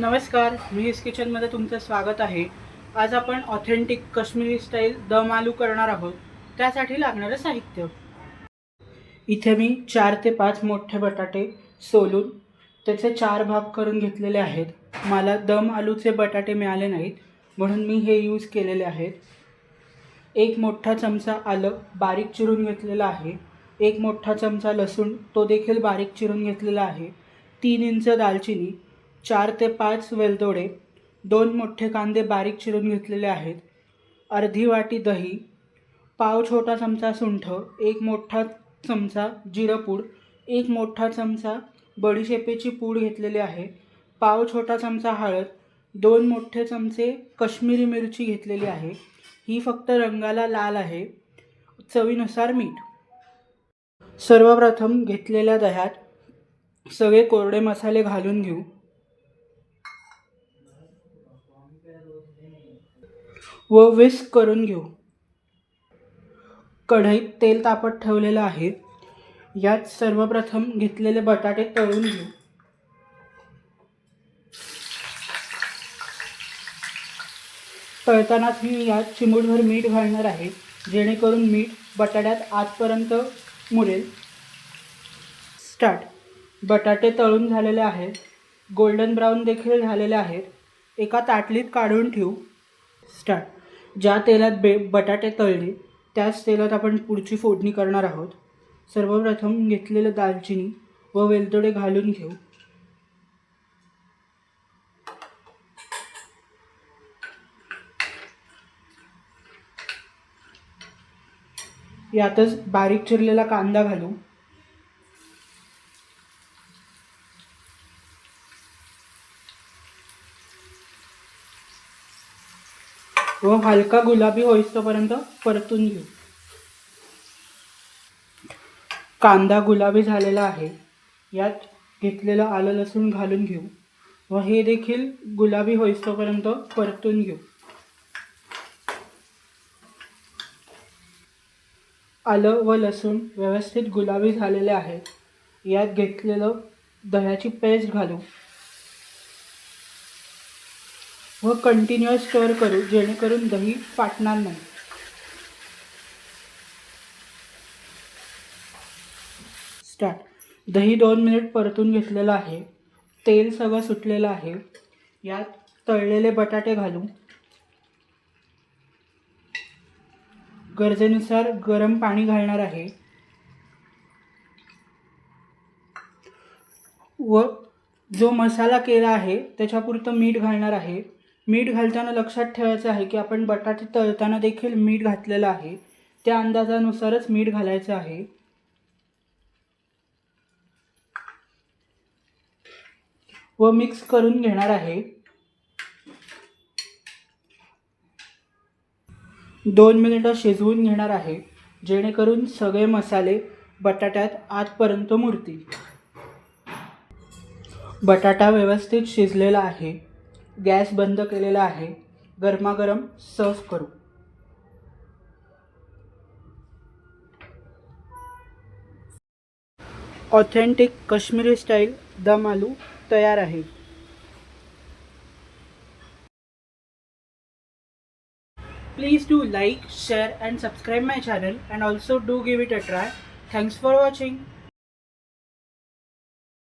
नमस्कार, मिहिस किचनमध्ये तुमचं स्वागत आहे। आज आपण ऑथेंटिक काश्मीरी स्टाईल दम आलू करणार आहोत। त्यासाठी लागणारे साहित्य, इथे मी 4 ते 5 मोठे बटाटे सोलून त्याचे 4 भाग करून घेतलेले आहेत। मला दम आलूचे बटाटे मिळाले नाहीत म्हणून मी हे यूज केलेले आहेत। 1 मोठा चमचा आलं बारीक चिरून घेतलेला आहे। 1 मोठा चमचा लसूण तो देखील बारीक चिरून घेतलेला आहे। 3 इंच दालचिनी, 4 ते 5 वेलदोडे, 2 मोठे कांदे बारीक चिरून घेतलेले आहेत, अर्धी वाटी दही, पाव छोटा चमचा सुंठ, 1 मोठा चमचा जिरपूड, 1 मोठा चमचा बडीशेपेची पूड घेतलेली आहे, पाव छोटा चमचा हळद, 2 मोठे चमचे काश्मीरी मिरची घेतलेली आहे। ही फक्त रंगाला लाल आहे। चवीनुसार मीठ। सर्वप्रथम घेतलेल्या दह्यात सगळे कोरडे मसाले घालून घेऊ व विस्क करून घेऊ। कढईत तेल तापत ठेवलेलं आहे। यात सर्वप्रथम घेतलेले बटाटे तळून घेऊ। तळतानाच मी यात चिमूटभर मीठ घालणार आहे, जेणेकरून मीठ बटाट्यात आतपर्यंत मुरेल। स्टार्ट। बटाटे तळून झालेले आहेत, गोल्डन ब्राऊन देखील झालेले आहेत। एका ताटलीत काढून ठेवू। स्टार्ट। ज्या तेलात बटाटे तळले त्याच तेलात आपण पुढची फोडणी करणार आहोत। सर्वप्रथम घेतलेलं दालचिनी व वेलदोडे घालून घेऊ। यातच बारीक चिरलेला कांदा घालू व हलका गुलाबी होईस्तोपर्यंत परतून घेऊ। कांदा गुलाबी झालेला आहे। यात घेतलेलं आलं लसूण घालून घेऊ व हे देखील गुलाबी होईस्तोपर्यंत परतून घेऊ। आलं व लसूण व्यवस्थित गुलाबी झालेले आहेत। यात घेतलेलं दह्याची पेस्ट घालू व कंटिन्युअस स्टर करू, जेणेकरून दही फाटणार नाही। स्टार्ट। दही 2 मिनिट परतून घेतलेलं आहे। तेल सगळं सुटलेलं आहे। यात तळलेले बटाटे घालू। गरजेनुसार गरम पाणी घालणार आहे व जो मसाला केला आहे त्याच्यापुरतं मीठ घालणार आहे। मीठ घालताना लक्षात ठेवायचं आहे की आपण बटाटे तळताना देखील मीठ घातलेलं आहे, त्या अंदाजानुसारच मीठ घालायचं आहे। व मिक्स करून घेणार आहे। 2 मिनिटं शिजवून घेणार आहे, जेणेकरून सगळे मसाले बटाट्यात आतपर्यंत मुरतील। बटाटा व्यवस्थित शिजलेला आहे। गॅस बंद केलेला आहे। गरमागरम सर्व करू। ऑथेंटिक काश्मीरी स्टाईल दम आलू तयार आहे। Please do like, share and subscribe my channel and also do give it a try. Thanks for watching.